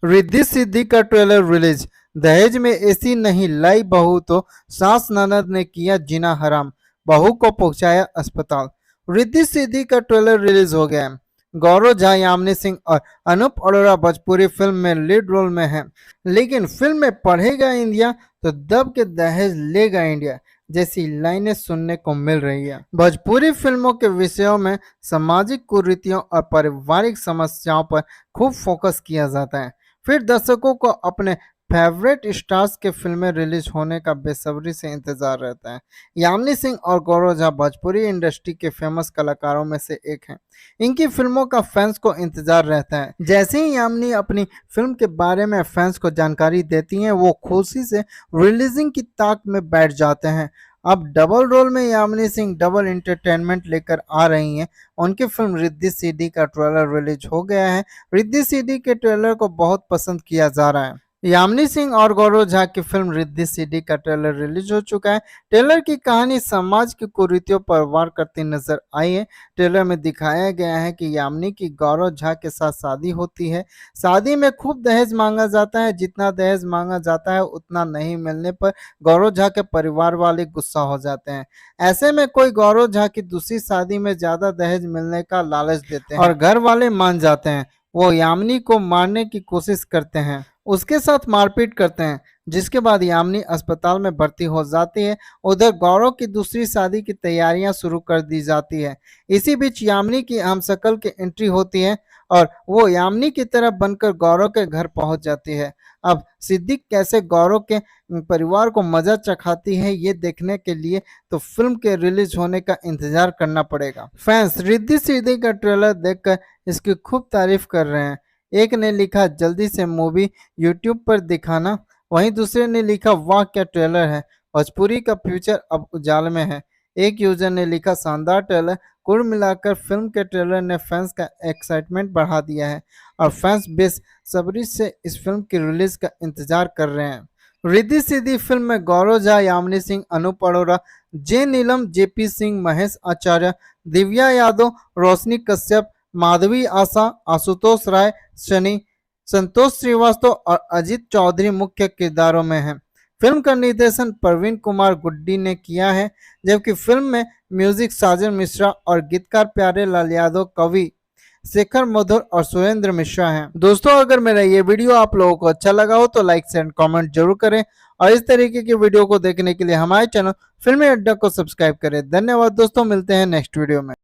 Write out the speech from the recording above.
रिद्धि सिद्धि का trailer release. दहेज में एसी नहीं लाई बहू तो सास ननद ने किया जीना हराम, बहू को पहुंचाया अस्पताल। रिद्धि सिद्धि का ट्रेलर रिलीज हो गया है। गौरव झा, यामिनी सिंह और अनूप अरोड़ा भोजपुरी फिल्म में लीड रोल में हैं। लेकिन फिल्म में पढ़ेगा इंडिया तो दब के दहेज लेगा इंडिया जैसी लाइनें सुनने को मिल रही है। भोजपुरी फिल्मों के विषयों में सामाजिक कुरीतियों और पारिवारिक समस्याओं पर खूब फोकस किया जाता है। फिर दर्शकों को अपने फेवरेट स्टार्स के फिल्में रिलीज होने का बेसब्री से इंतजार रहता है। यामिनी सिंह और गौरव झा भोजपुरी इंडस्ट्री के फेमस कलाकारों में से एक हैं। इनकी फिल्मों का फैंस को इंतजार रहता है। जैसे ही यामिनी अपनी फिल्म के बारे में फैंस को जानकारी देती हैं, वो खुशी से रिलीजिंग की ताक में बैठ जाते हैं। अब डबल रोल में यामिनी सिंह डबल एंटरटेनमेंट लेकर आ रही हैं। उनकी फिल्म रिद्धि सिद्धि का ट्रेलर रिलीज हो गया है। रिद्धि सिद्धि के ट्रेलर को बहुत पसंद किया जा रहा है। यामिनी सिंह और गौरव झा की फिल्म रिद्धि सिद्धि का ट्रेलर रिलीज हो चुका है। ट्रेलर की कहानी समाज की कुरीतियों पर वार करती नजर आई है। ट्रेलर में दिखाया गया है कि यामिनी की गौरव झा के साथ शादी होती है। शादी में खूब दहेज मांगा जाता है। जितना दहेज मांगा जाता है उतना नहीं मिलने पर गौरव झा के परिवार वाले गुस्सा हो जाते हैं। ऐसे में कोई गौरव झा की दूसरी शादी में ज्यादा दहेज मिलने का लालच देते हैं और घर वाले मान जाते हैं। वो यामिनी को मारने की कोशिश करते हैं, उसके साथ मारपीट करते हैं, जिसके बाद यामिनी अस्पताल में भर्ती हो जाती है। उधर गौरव की दूसरी शादी की तैयारियां शुरू कर दी जाती है। इसी बीच यामिनी की हमशक्ल की एंट्री होती है और वो यामिनी की तरह बनकर गौरव के घर पहुंच जाती है। अब सिद्दीक कैसे गौरव के परिवार को मजा चखाती है, ये देखने के लिए तो फिल्म के रिलीज होने का इंतजार करना पड़ेगा। फैंस रिद्धि सिद्धि का ट्रेलर देखकर इसकी खूब तारीफ कर रहे हैं। एक ने लिखा जल्दी से मूवी यूट्यूब पर दिखाना, वहीं दूसरे ने लिखा वाह क्या ट्रेलर है, भोजपुरी का फ्यूचर अब उजाले में है। एक यूजर ने लिखा शानदार ट्रेलर। कुल मिलाकर फिल्म के ट्रेलर ने फैंस का एक्साइटमेंट बढ़ा दिया है और फैंस बेसब्री से इस फिल्म की रिलीज का इंतजार कर रहे हैं। रिद्धि सिद्धि फिल्म में गौरव झा, यामिनी सिंह, अनूप अरोड़ा, जे नीलम, जेपी सिंह, महेश आचार्य, दिव्या यादव, रोशनी कश्यप, माधवी आशा, आशुतोष राय, शनि, संतोष श्रीवास्तव और अजीत चौधरी मुख्य किरदारों में हैं। फिल्म का निर्देशन प्रवीण कुमार गुड्डी ने किया है, जबकि फिल्म में म्यूजिक साजन मिश्रा और गीतकार प्यारे लाल यादव, कवि शेखर मधुर और सुरेंद्र मिश्रा हैं। दोस्तों, अगर मेरा ये वीडियो आप लोगों को अच्छा लगा हो तो लाइक एंड कमेंट जरूर करें और इस तरीके की वीडियो को देखने के लिए हमारे चैनल फिल्मी अड्डा को सब्सक्राइब करें। धन्यवाद दोस्तों, मिलते हैं नेक्स्ट वीडियो में।